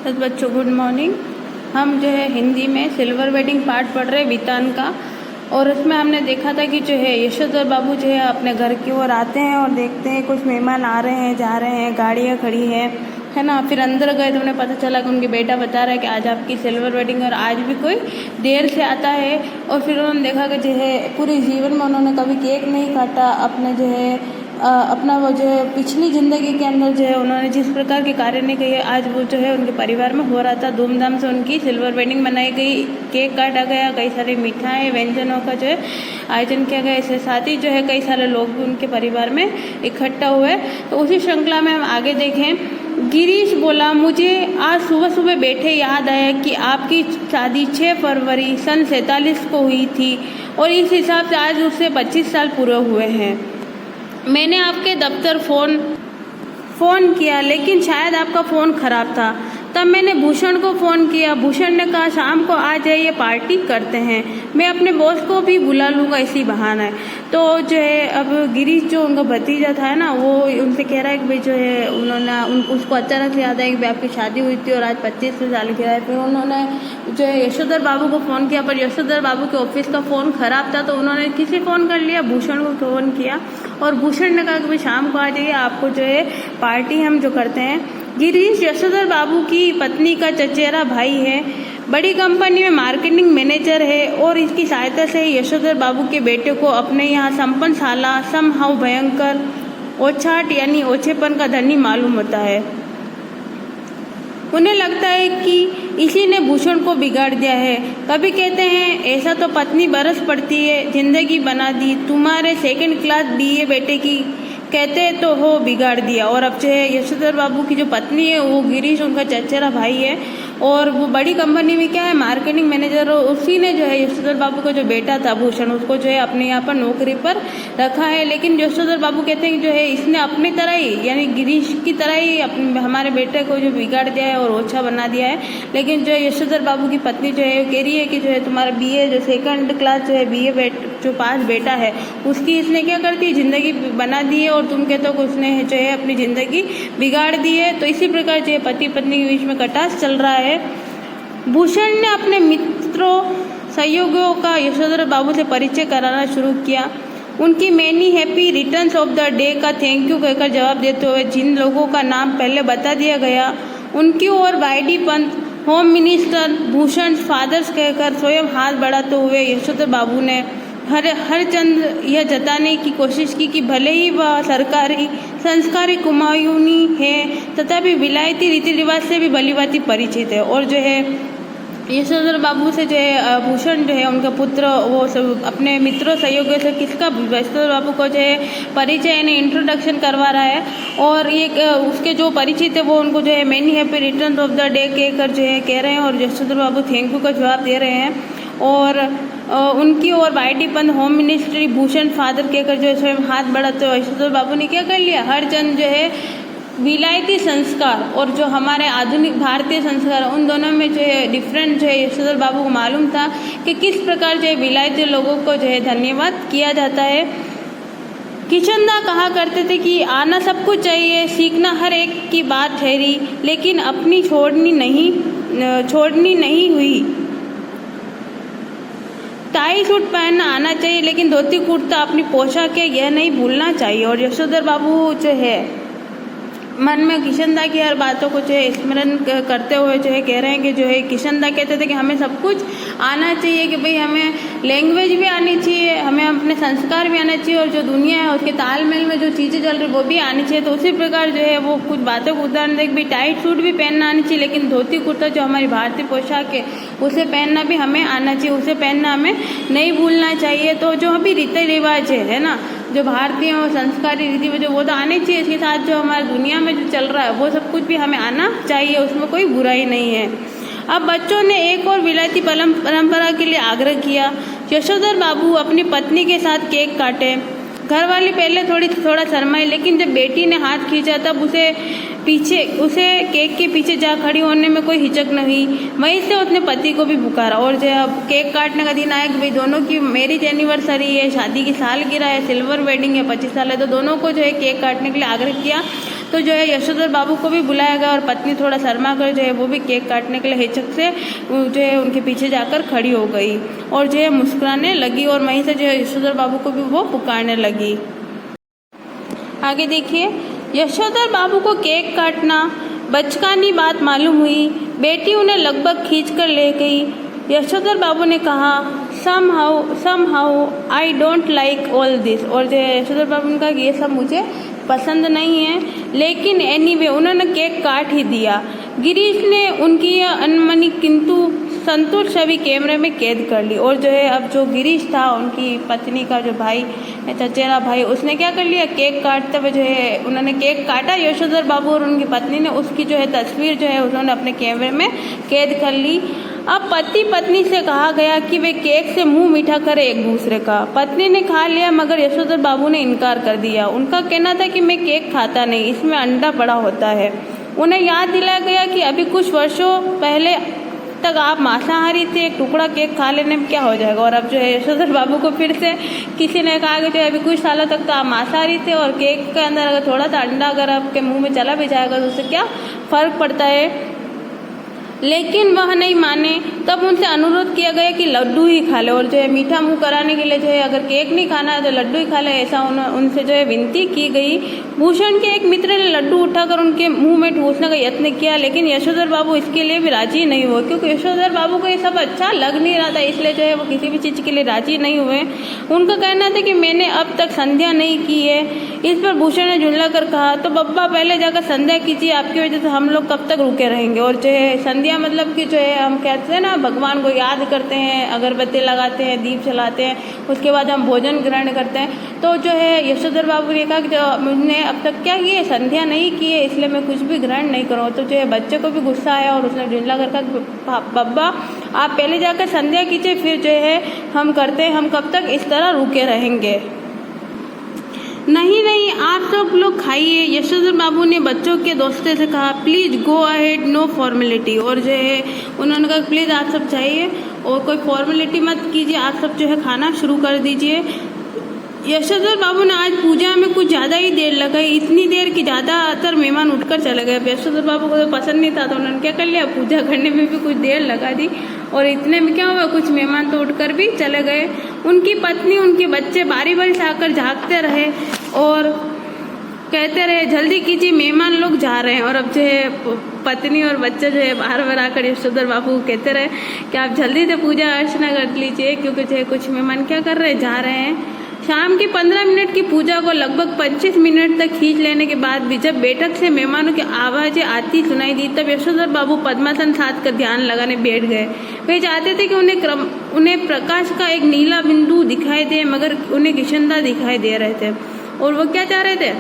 तो बच्चों good morning. हम जो है हिंदी में सिल्वर वेडिंग पार्ट पढ़ रहे वितान का, और उसमें हमने देखा था कि जो है यशोधर बाबू जो है अपने घर की ओर आते हैं और देखते हैं कुछ मेहमान आ रहे हैं, जा रहे हैं, गाड़ियाँ खड़ी है ना। फिर अंदर गए तो उन्हें पता चला कि उनके बेटा बता रहा है कि आज आपकी सिल्वर वेडिंग और आज भी कोई देर से आता है। और फिर उन्होंने देखा कि जो है पूरे जीवन में उन्होंने कभी केक नहीं काटा, अपने जो है अपना वो जो है पिछली ज़िंदगी के अंदर जो है उन्होंने जिस प्रकार के कार्य नहीं किए, आज वो जो है उनके परिवार में हो रहा था। धूमधाम से उनकी सिल्वर वेडिंग मनाई गई, केक काटा गया, कई सारी मिठाई व्यंजनों का जो है आयोजन किया गया। इसके साथ ही जो है कई सारे लोग भी उनके परिवार में इकट्ठा हुए। तो उसी श्रृंखला में हम आगे देखें। गिरीश बोला, मुझे आज सुबह सुबह बैठे याद आया कि आपकी शादी 6 फरवरी सन 47 को हुई थी और इस हिसाब से आज उससे 25 साल पूरे हुए हैं। मैंने आपके दफ्तर फ़ोन किया, लेकिन शायद आपका फ़ोन ख़राब था। तब मैंने भूषण को फ़ोन किया। भूषण ने कहा शाम को आ जाइए, पार्टी करते हैं। मैं अपने बॉस को भी बुला लूँगा, इसी बहाना है। तो जो है अब गिरीश जो उनका भतीजा था ना, वो उनसे कह रहा है कि भाई जो है उन्होंने उसको अचानक से याद आया कि भाई आपकी शादी हुई थी और आज 25 साल की है। फिर उन्होंने जो है यशोधर बाबू को फ़ोन किया, पर यशोधर बाबू के ऑफिस का फ़ोन ख़राब था। तो उन्होंने किसे फ़ोन कर लिया, भूषण को फ़ोन किया और भूषण ने कहा कि भाई शाम को आ जाइए, आपको जो है पार्टी हम जो करते हैं। गिरीश यशोधर बाबू की पत्नी का चचेरा भाई है, बड़ी कंपनी में मार्केटिंग मैनेजर है और इसकी सहायता से यशोधर बाबू के बेटे को अपने यहाँ संपन्न साला समहाउ भयंकर ओछाट यानी ओछेपन का धनी मालूम होता है। उन्हें लगता है कि इसी ने भूषण को बिगाड़ दिया है। कभी कहते हैं ऐसा तो पत्नी बरस पड़ती है, जिंदगी बना दी तुम्हारे 2nd क्लास BA बेटे की, कहते तो हो बिगाड़ दिया। और अब जो है यशोधर बाबू की जो पत्नी है वो गिरीश उनका चचेरा भाई है और वो बड़ी कंपनी में क्या है मार्केटिंग मैनेजर। और उसी ने जो है यशोधर बाबू का जो बेटा था भूषण, उसको जो है अपने यहाँ पर नौकरी पर रखा है। लेकिन यशोधर बाबू कहते हैं कि जो है इसने अपनी तरह ही यानी गिरीश की तरह ही हमारे बेटे को जो बिगाड़ दिया है और ओछा बना दिया है। लेकिन जो है यशोधर बाबू की पत्नी जो है कह रही है कि जो है तुम्हारा BA जो 2nd क्लास जो है BA जो पास बेटा है उसकी इसने क्या करती है ज़िंदगी बना दी है और तुम कहते हो कि उसने जो है अपनी ज़िंदगी बिगाड़ दी है। तो इसी प्रकार जो है पति पत्नी के बीच में कटास चल रहा है। भूषण ने अपने मित्रों सहयोगियों का यशोधर बाबू से परिचय कराना शुरू किया। उनकी many happy returns of the day का थैंक यू कहकर जवाब देते हुए जिन लोगों का नाम पहले बता दिया गया उनकी ओर YD Pant, home minister, Bhushan fathers कहकर स्वयं हाथ बढ़ाते हुए यशोधर बाबू ने हर चंद यह जताने की कोशिश की कि भले ही वह सरकारी संस्कारी कुमायूनी है तथापि विलायती रीति रिवाज से भी भलीभांति परिचित है। और जो है यशोधर बाबू से जो है भूषण जो है उनका पुत्र वो सब अपने मित्रों सहयोगियों से किसका यशोधर बाबू को जो है परिचय यानी इंट्रोडक्शन करवा रहा है। और ये उसके जो परिचित है वो उनको जो है many happy return of the day कहकर जो है कह रहे हैं और यशोधर बाबू थैंक यू का जवाब दे रहे हैं। और उनकी ओर YD Pant, home ministry, Bhushan father कहकर जो है स्वयं हाथ बढ़ाते हुए यशोधर बाबू ने क्या कर लिया, हर जन जो है विलायती संस्कार और जो हमारे आधुनिक भारतीय संस्कार उन दोनों में जो है डिफरेंट जो है यशोधर बाबू को मालूम था कि किस प्रकार जो है विलायती लोगों को जो है धन्यवाद किया जाता है। किशनदा कहा करते थे कि आना सब कुछ चाहिए, सीखना हर एक की बात ठहरी, लेकिन अपनी छोड़नी नहीं हुई। टाई सूट पहनना आना चाहिए, लेकिन धोती कुर्ता अपनी पोशाक है यह नहीं भूलना चाहिए। और यशोधर बाबू जो है मन में किशनदा की हर बातों को जो है स्मरण करते हुए जो है कह रहे हैं कि जो है किशनदा कहते थे कि हमें सब कुछ आना चाहिए, कि भाई हमें लैंग्वेज भी आनी चाहिए, हमें अपने संस्कार भी आना चाहिए और जो दुनिया है उसके तालमेल में जो चीज़ें चल रही वो भी आनी चाहिए। तो उसी प्रकार जो है वो कुछ बातों को उदाहरण दे कि भाई टाइट सूट भी पहनना आनी चाहिए, लेकिन धोती कुर्ता जो हमारी भारतीय पोशाक है उसे पहनना भी हमें आना चाहिए, उसे पहनना हमें नहीं भूलना चाहिए। तो जो अभी रीति रिवाज है ना, जो भारतीय और संस्कारी रीति रिवाज वो तो आने चाहिए, इसके साथ जो हमारी दुनिया में जो चल रहा है वो सब कुछ भी हमें आना चाहिए, उसमें कोई बुराई नहीं है। अब बच्चों ने एक और विलायती परंपरा के लिए आग्रह किया। यशोधर बाबू अपनी पत्नी के साथ केक काटे। घरवाली पहले थोड़ा शर्माई, लेकिन जब बेटी ने हाथ खींचा तब उसे केक के पीछे जा खड़ी होने में कोई हिचक न हुई। वहीं से उसने पति को भी पुकारा और जो अब केक काटने का दिन आया कि भाई दोनों की मैरिज एनिवर्सरी है, शादी की सालगिरह है, सिल्वर वेडिंग है, 25 साल है, तो दोनों को जो है केक काटने के लिए आग्रह किया। तो जो है यशोधर बाबू को भी बुलाया गया और पत्नी थोड़ा शर्मा कर जो है वो भी केक काटने के लिए हिचक से जो है उनके पीछे जाकर खड़ी हो गई और जो है मुस्कुराने लगी और वहीं से जो है यशोधर बाबू को भी वो पुकारने लगी। आगे देखिए, यशोधर बाबू को केक काटना बचकानी बात मालूम हुई। बेटी उन्हें लगभग खींच कर ले गई। यशोधर बाबू ने कहा, somehow I don't like all this। और जो यशोधर बाबू ने कहा कि ये सब मुझे पसंद नहीं है, लेकिन एनीवे उन्होंने केक काट ही दिया। गिरीश ने उनकी यह अनमनी किंतु संतुष्ट छवि कैमरे में कैद कर ली। और जो है अब जो गिरीश था, उनकी पत्नी का जो भाई, चचेरा भाई, उसने क्या कर लिया, केक काटते हुए जो है उन्होंने केक काटा। यशोधर बाबू और उनकी पत्नी ने उसकी जो है तस्वीर जो है उन्होंने अपने कैमरे में कैद कर ली। अब पति पत्नी से कहा गया कि वे केक से मुंह मीठा करें एक दूसरे का। पत्नी ने खा लिया मगर यशोधर बाबू ने इनकार कर दिया। उनका कहना था कि मैं केक खाता नहीं, इसमें अंडा पड़ा होता है। उन्हें याद दिलाया गया कि अभी कुछ वर्षों पहले तक आप मांसाहारी थे, एक टुकड़ा केक खा लेने में क्या हो जाएगा। और अब जो है यशोधर बाबू को फिर से किसी ने कहा कि जो अभी कुछ सालों तक तो आप मांसाहारी थे और केक के अंदर अगर थोड़ा सा अंडा अगर आपके मुंह में चला भी जाएगा तो उससे क्या फर्क पड़ता है। लेकिन वह नहीं माने। तब उनसे अनुरोध किया गया कि लड्डू ही खा ले और जो है मीठा मुंह कराने के लिए जो है अगर केक नहीं खाना है तो लड्डू ही खा ले, ऐसा उनसे जो है विनती की गई। भूषण के एक मित्र ने लड्डू उठाकर उनके मुंह में ठूसने का यत्न किया, लेकिन यशोधर बाबू इसके लिए भी राजी नहीं हुए, क्योंकि यशोधर बाबू को ये सब अच्छा लग नहीं रहा था, इसलिए जो है वो किसी भी चीज़ के लिए राजी नहीं हुए। उनका कहना था कि मैंने अब तक संध्या नहीं की है। इस पर भूषण ने झुंझला कर कहा, तो बब्बा पहले जाकर संध्या कीजिए, आपकी वजह से हम लोग कब तक रुके रहेंगे। और जो है संध्या मतलब कि जो है हम कहते हैं ना, भगवान को याद करते हैं, अगरबत्ती लगाते हैं, दीप जलाते हैं, उसके बाद हम भोजन ग्रहण करते हैं। तो जो है यशोधर बाबू ने कहा कि जो मैंने अब तक क्या किए, संध्या नहीं की है, इसलिए मैं कुछ भी ग्रहण नहीं करूँ। तो जो है बच्चे को भी गुस्सा आया और उसने झुंझला कर कहा, बब्बा आप पहले जाकर संध्या कीजिए, फिर जो है हम करते हैं, हम कब तक इस तरह रुके रहेंगे। नहीं आप सब लोग खाइए। यशोधर बाबू ने बच्चों के दोस्तों से कहा, please go ahead, no formality. और जो है उन्होंने कहा प्लीज़ आप सब चाहिए और कोई फॉर्मेलिटी मत कीजिए, आप सब जो है खाना शुरू कर दीजिए। यशोधर बाबू ने आज पूजा में कुछ ज़्यादा ही देर लगाई, इतनी देर कि ज़्यादातर मेहमान उठकर चले गए। यशोधर बाबू को तो पसंद नहीं था, तो उन्होंने क्या कर लिया, पूजा करने में भी कुछ देर लगा दी और इतने में क्या हुआ, कुछ मेहमान तो उठकर भी चले गए। उनकी पत्नी उनके बच्चे बारी बारी से आकर झाँकते रहे और कहते रहे, जल्दी कीजिए मेहमान लोग जा रहे हैं। और अब जो है पत्नी और बच्चे जो है बार बार आकर यशोधर बाबू को कहते रहे कि आप जल्दी से पूजा अर्चना कर लीजिए, क्योंकि जो है कुछ मेहमान क्या कर रहे हैं, जा रहे हैं। शाम की 15 मिनट की पूजा को लगभग 25 मिनट तक खींच लेने के बाद भी जब बैठक से मेहमानों की आवाज़ें आती सुनाई दी, तब यशोधर बाबू पद्मासन साध कर ध्यान लगाने बैठ गए। वे चाहते थे कि उन्हें प्रकाश का एक नीला बिंदु दिखाई दे, मगर उन्हें किशनदा दिखाई दे रहे थे। और वो क्या चाह रहे थे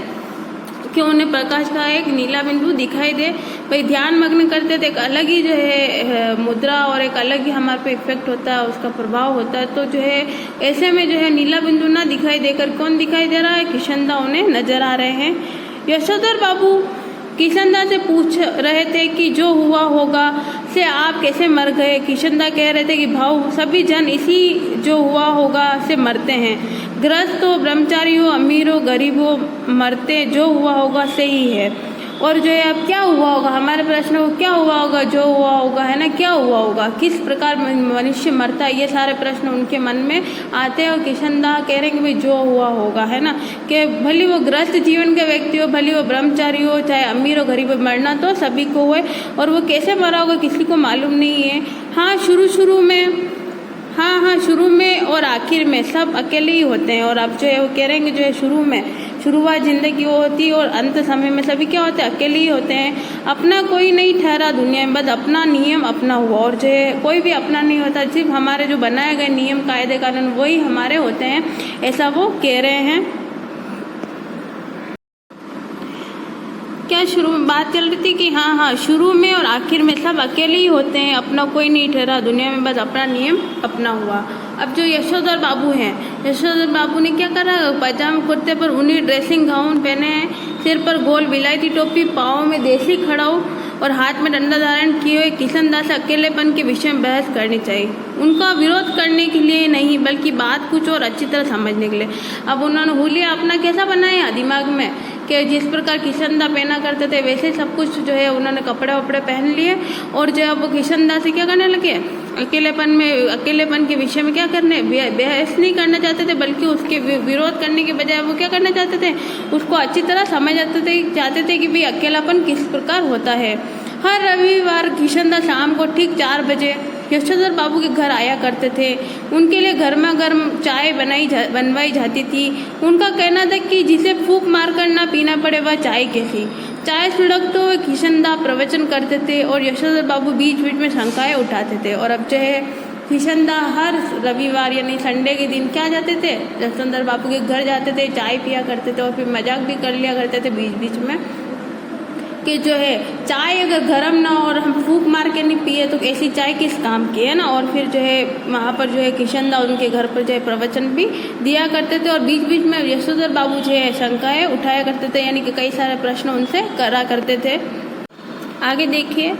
कि उन्हें प्रकाश का एक नीला बिंदु दिखाई दे। भाई ध्यान मग्न करते थे, एक अलग ही जो है मुद्रा और एक अलग ही हमारे पे इफेक्ट होता है, उसका प्रभाव होता है। तो जो है ऐसे में जो है नीला बिंदु ना दिखाई देकर कौन दिखाई दे रहा है, किशनदा उन्हें नजर आ रहे हैं। यशोधर बाबू किशनदा से पूछ रहे थे कि जो हुआ होगा से आप कैसे मर गए। किशनदा कह रहे थे कि भाऊ सभी जन इसी जो हुआ होगा से मरते हैं, गृहस्थ हो, ब्रह्मचारी हो, अमीर हो, गरीब हो, मरते जो हुआ होगा से ही है। और जो है अब क्या हुआ होगा, हमारे प्रश्न को क्या हुआ होगा, जो हुआ होगा है ना, क्या हुआ होगा, किस प्रकार मनुष्य मरता है, ये सारे प्रश्न उनके मन में आते हैं। और किशनदा कह रहे हैं कि भाई जो हुआ होगा है ना, कि भले वो गृहस्थ जीवन के व्यक्ति हो, भले वो ब्रह्मचारी हो, चाहे अमीर हो, गरीब हो, मरना तो सभी को है। और वो कैसे मरा होगा किसी को मालूम नहीं है। हाँ शुरू में और आखिर में सब अकेले ही होते हैं। और अब जो है वो कह रहे हैं कि जो है शुरुआत जिंदगी वो होती है और अंत समय में सभी क्या होते हैं, अकेले ही होते हैं। अपना कोई नहीं ठहरा दुनिया में, बस अपना नियम अपना हुआ। और जो है कोई भी अपना नहीं होता, सिर्फ हमारे जो बनाए गए नियम कायदे कानून वही हमारे होते हैं, ऐसा वो कह रहे हैं। क्या शुरू में बात चल रही थी कि हाँ शुरू में और आखिर में सब अकेले ही होते हैं, अपना कोई नहीं ठहरा दुनिया में, बस अपना नियम अपना हुआ। अब जो यशोधर बाबू हैं, यशोधर बाबू ने क्या करा, पजामा कुर्ते पर ऊनी ड्रेसिंग गाउन पहने हैं, सिर पर गोल विलायती टोपी, पाँव में देसी खड़ाऊ और हाथ में डंडा धारण किए हुए किशनदा से अकेलेपन के विषय में बहस करनी चाहिए। उनका विरोध करने के लिए नहीं, बल्कि बात कुछ और अच्छी तरह समझने के लिए। अब उन्होंने हुलिया अपना कैसा बनाया दिमाग में कि जिस प्रकार किशनदा पहना करते थे वैसे सब कुछ जो है उन्होंने कपड़े वपड़े पहन लिए और जो है वो किशनदा से क्या करने लगे, अकेलेपन के विषय में क्या करने, बहस नहीं करना चाहते थे, बल्कि उसके विरोध करने के बजाय वो क्या करना चाहते थे, उसको अच्छी तरह समझ चाहते थे कि भाई अकेलापन किस प्रकार होता है। हर रविवार किशनदा शाम को ठीक 4 बजे यशोधर बाबू के घर आया करते थे। उनके लिए गर्मा गर्म चाय बनवाई जाती थी। उनका कहना था कि जिसे फूंक मारकर ना पीना पड़े वह चाय कैसी। चाय सुलगते हुए किशनदा प्रवचन करते थे और यशोधर बाबू बीच बीच में शंकाएं उठाते थे। और अब जो है किशनदा हर रविवार यानी संडे के दिन क्या जाते थे, यशोधर बाबू के घर जाते थे, चाय पिया करते थे और फिर मजाक भी कर लिया करते थे बीच बीच में कि जो है चाय अगर गर्म ना हो और हम फूंक मार के नहीं पिए तो ऐसी चाय किस काम की है ना। और फिर जो है वहाँ पर जो है किशनदा उनके घर पर जो है प्रवचन भी दिया करते थे और बीच बीच में यशोधर बाबू जो है शंकाएं उठाया करते थे, यानी कि कई सारे प्रश्न उनसे करा करते थे। आगे देखिए,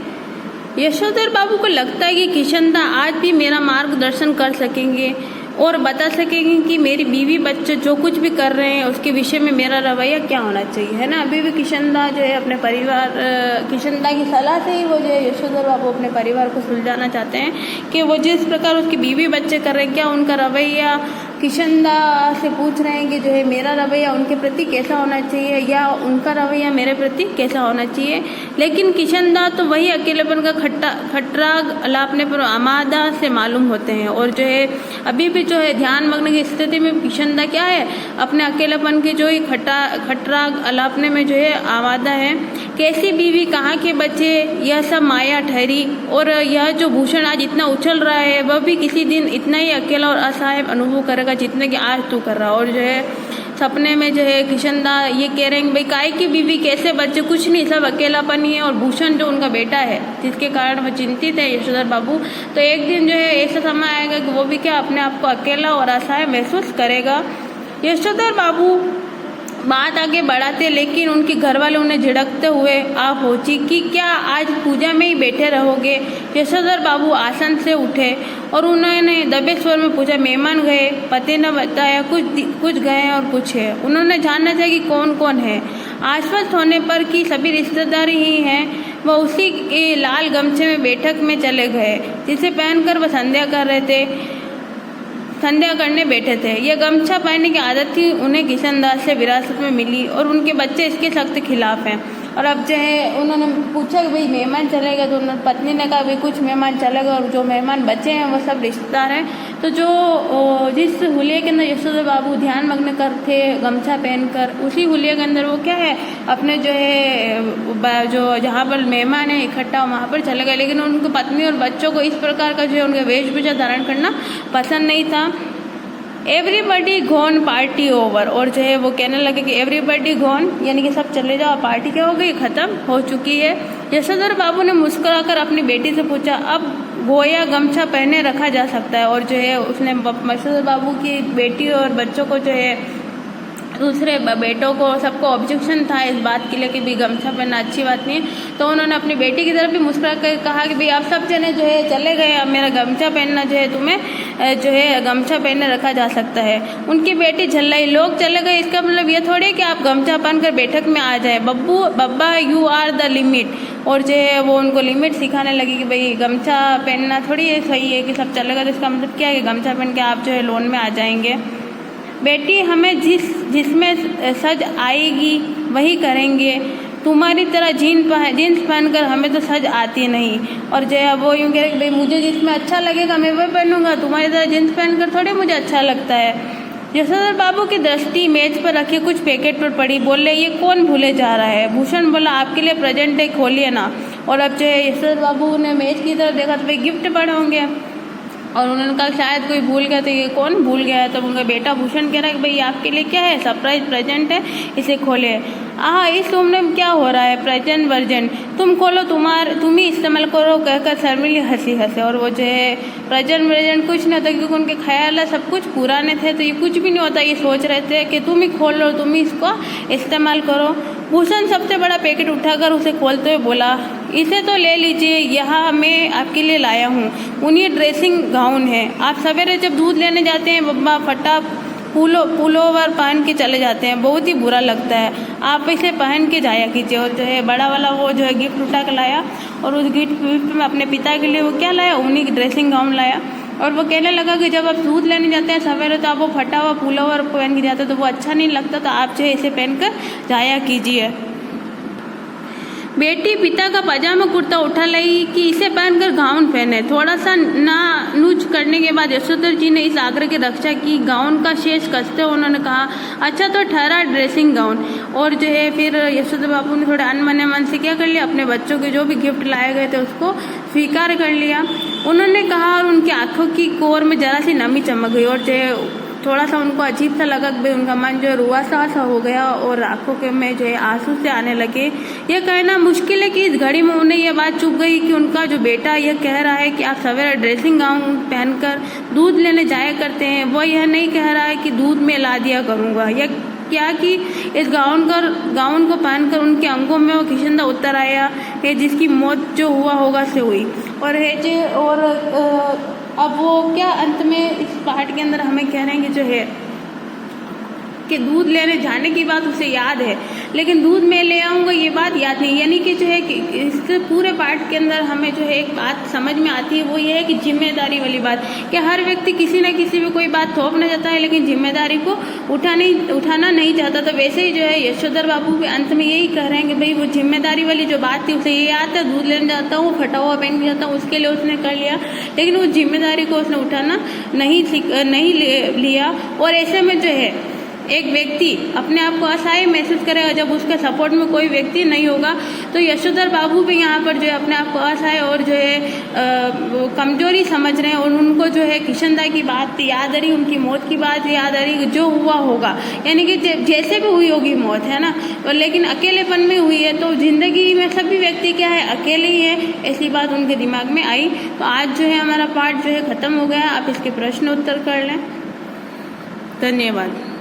यशोधर बाबू को लगता है कि किशनदा आज भी मेरा मार्गदर्शन कर सकेंगे और बता सकेंगे कि मेरी बीवी बच्चे जो कुछ भी कर रहे हैं उसके विषय में मेरा रवैया क्या होना चाहिए, है ना। अभी भी किशनदा जो है अपने परिवार, किशनदा की सलाह से ही वो जो है यशोधर बाबू अपने परिवार को सुलझाना चाहते हैं कि वो जिस प्रकार उसकी बीवी बच्चे कर रहे हैं क्या उनका रवैया किशनदा से पूछ रहे हैं कि जो है मेरा रवैया उनके प्रति कैसा होना चाहिए या उनका रवैया मेरे प्रति कैसा होना चाहिए। लेकिन किशनदा तो वही अकेलेपन का खटराग अलापने पर आमादा से मालूम होते हैं और जो है अभी भी जो है ध्यान मग्न की स्थिति में किशनदा क्या है, अपने अकेलेपन के जो ही खटराग अलापने में जो है आमादा है। कैसी बीवी, कहाँ के बच्चे, यह सब माया ठहरी और यह जो भूषण आज इतना उछल रहा है वह भी किसी दिन इतना ही अकेला और असहाय अनुभव करेगा जितने कि आज तू कर रहा। और जो है सपने में जो है किशनदा ये कह रहे हैं भाई काय की बीवी, कैसे बच्चे, कुछ नहीं, सब अकेलापन ही है। और भूषण जो उनका बेटा है जिसके कारण वो चिंतित है यशोधर बाबू, तो एक दिन जो है ऐसा समय आएगा कि वो भी क्या अपने आप को अकेला और असहाय महसूस करेगा। यशोधर बाबू बात आगे बढ़ाते लेकिन उनके घर वाले उन्हें झिड़कते हुए आ पहुंची कि क्या आज पूजा में ही बैठे रहोगे। यशोधर बाबू आसन से उठे और उन्होंने दबे स्वर में पूछा, मेहमान गए? पति ने बताया कुछ गए और कुछ है। उन्होंने जानना था कि कौन कौन है। आश्वस्त होने पर कि सभी रिश्तेदार ही हैं, वह उसी के लाल गमछे में बैठक में चले गए जिसे पहनकर वह संध्या करने बैठे थे। यह गमछा पहनने की आदत थी उन्हें किशनदा से विरासत में मिली और उनके बच्चे इसके सख्त खिलाफ हैं। और अब जो है उन्होंने पूछा कि भाई मेहमान चलेगा, तो उन्होंने पत्नी ने कहा भाई कुछ मेहमान चलेगा और जो मेहमान बचे हैं वो सब रिश्तेदार हैं। तो जो जिस हुलिये के अंदर यशोधर बाबू ध्यान मग्न कर थे गमछा पहनकर, उसी हुलिये के अंदर वो क्या है अपने जो है जो जहाँ पर मेहमान है इकट्ठा वहाँ पर चले गए। लेकिन उनको पत्नी और बच्चों को इस प्रकार का जो है उनका वेशभूषा धारण करना पसंद नहीं था। Everybody gone, party over. और जो है वो कहने लगे कि एवरीबडी गॉन यानी कि सब चले जाओ, पार्टी क्या हो गई, खत्म हो चुकी है। यशोधर बाबू ने मुस्कुराकर अपनी बेटी से पूछा, अब गोया गमछा पहने रखा जा सकता है। और जो है उसने यशोधर बाबू की बेटी और बच्चों को जो है दूसरे बेटों को सबको ऑब्जेक्शन था इस बात के लिए कि भाई गमछा पहनना अच्छी बात नहीं है। तो उन्होंने अपनी बेटी की तरफ भी मुस्कुरा कर कहा कि भाई आप सब जने जो है चले गए, अब मेरा गमछा पहनना जो है तुम्हें जो है गमछा पहने रखा जा सकता है। उनकी बेटी झल्लाई, लोग चले गए इसका मतलब ये थोड़ी है कि आप गमछा पहनकर बैठक में आ जाए। बब्बा यू आर द लिमिट। और जो है वो उनको लिमिट सिखाने लगी कि भाई गमछा पहनना थोड़ी है सही है कि सब चले गए, तो इसका मतलब क्या है कि गमछा पहन के आप जो है लोन में आ जाएंगे। बेटी हमें जिसमें सज आएगी वही करेंगे, तुम्हारी तरह जीन्स पहनकर हमें तो सज आती नहीं। और जो है वो यूँ कह रहे कि भाई मुझे जिसमें अच्छा लगेगा मैं वही पहनूंगा, तुम्हारी तरह जीन्स पहनकर थोड़ी मुझे अच्छा लगता है। यशोधर बाबू की दृष्टि मेज पर रखे कुछ पैकेट पर पड़ी, बोले ये कौन भूले जा रहा है। भूषण बोला आपके लिए प्रेजेंट है, खोलिए ना। और अब जो है यशोधर बाबू ने मेज की तरफ देखा तो भाई गिफ्ट पड़े होंगे और उन्होंने कहा शायद कोई भूल गया, तो ये कौन भूल गया है। तो उनका बेटा भूषण कह रहा है कि भाई आपके लिए क्या है, सरप्राइज प्रेजेंट है, इसे खोले। इस रूम में क्या हो रहा है, प्रेजेंट वर्जन, तुम खोलो, तुम ही इस्तेमाल करो, कहकर शर्मिली हंसी हंसे। और वो जो है प्रेजेंट कुछ नहीं होता क्योंकि उनके ख्याल सब कुछ पुराने थे, तो ये कुछ भी नहीं होता। ये सोच रहे थे कि तुम ही खोल लो, तुम ही इसको इस्तेमाल करो। भूषण सबसे बड़ा पैकेट उठाकर उसे खोलते हुए बोला, इसे तो ले लीजिए, यहाँ मैं आपके लिए लाया हूँ। उन्हें ड्रेसिंग गाउन है। आप सवेरे जब दूध लेने जाते हैं बब्बा पुलोवर पहन के चले जाते हैं, बहुत ही बुरा लगता है। आप इसे पहन के जाया कीजिए। और जो है बड़ा वाला वो जो है गिफ्ट उठा के लाया, और उस गिफ्ट में अपने पिता के लिए वो क्या लाया, उन्हीं की ड्रेसिंग गाउन लाया। और वो कहने लगा कि जब आप दूध लेने जाते हैं सवेरे तो आप वो फटा हुआ पुलोवर पहन के जाते हैं तो वो अच्छा नहीं लगता, तो आप जो है इसे पहनकर जाया कीजिए। बेटी पिता का पजामा कुर्ता उठा लाई कि इसे पहनकर गाउन पहने। थोड़ा सा नानुज करने के बाद यशोधर जी ने इस आग्रह की रक्षा की। गाउन का शेष कसते हुए उन्होंने कहा, अच्छा तो ठहरा ड्रेसिंग गाउन। और जो है फिर यशोधर बाबू ने थोड़ा अनमने मन से क्या कर लिया, अपने बच्चों के जो भी गिफ्ट लाए गए थे उसको स्वीकार कर लिया। उन्होंने कहा, और उनकी आंखों की कोर में जरा सी नमी चमक गई, और जो है थोड़ा सा उनको अजीब सा लगा कि उनका मन जो है रुआ सा हो गया, और आंखों के में जो है आंसू से आने लगे। यह कहना मुश्किल है कि इस घड़ी में उन्हें यह बात चुभ गई कि उनका जो बेटा यह कह रहा है कि आप सवेरे ड्रेसिंग गाउन पहनकर दूध लेने जाया करते हैं, वह यह नहीं कह रहा है कि दूध में ला दिया करूँगा। यह क्या कि इस गाउन को पहनकर उनके अंगों में वो खिशंदा उतर आया है, जिसकी मौत जो हुआ होगा से हुई। और है जो और अब वो क्या अंत में इस पार्ट के अंदर हमें कह रहे हैं कि जो है कि दूध लेने जाने की बात उसे याद है, लेकिन दूध मैं ले आऊँगा ये बात याद नहीं। यानी कि जो है कि इस पूरे पार्ट के अंदर हमें जो है एक बात समझ में आती है, वो ये है कि जिम्मेदारी वाली बात, कि हर व्यक्ति किसी न किसी पे कोई बात थोपना चाहता है लेकिन जिम्मेदारी को उठाना नहीं चाहता। तो वैसे ही जो है यशोधर बाबू भी अंत में यही कह रहे हैं कि भाई वो जिम्मेदारी वाली जो बात थी उसे ये याद है, दूध लेने जाता हूँ फटा हुआ पहन के जाता हूँ, उसके लिए उसने कर लिया, लेकिन वो जिम्मेदारी को उसने उठाना नहीं लिया। और ऐसे में जो है एक व्यक्ति अपने आप को असहाय महसूस करेगा जब उसके सपोर्ट में कोई व्यक्ति नहीं होगा। तो यशोधर बाबू भी यहाँ पर जो है अपने आप को असहाय और जो है कमजोरी समझ रहे हैं, और उनको जो है किशनदा की बात याद आ रही, उनकी मौत की बात याद आ रही, जो हुआ होगा, यानी कि जैसे भी हुई होगी मौत, है ना, लेकिन अकेलेपन में हुई है। तो जिंदगी में सभी व्यक्ति क्या है, अकेले ही है, ऐसी बात उनके दिमाग में आई। तो आज जो है हमारा पार्ट जो है ख़त्म हो गया। आप इसके प्रश्न उत्तर कर लें। धन्यवाद।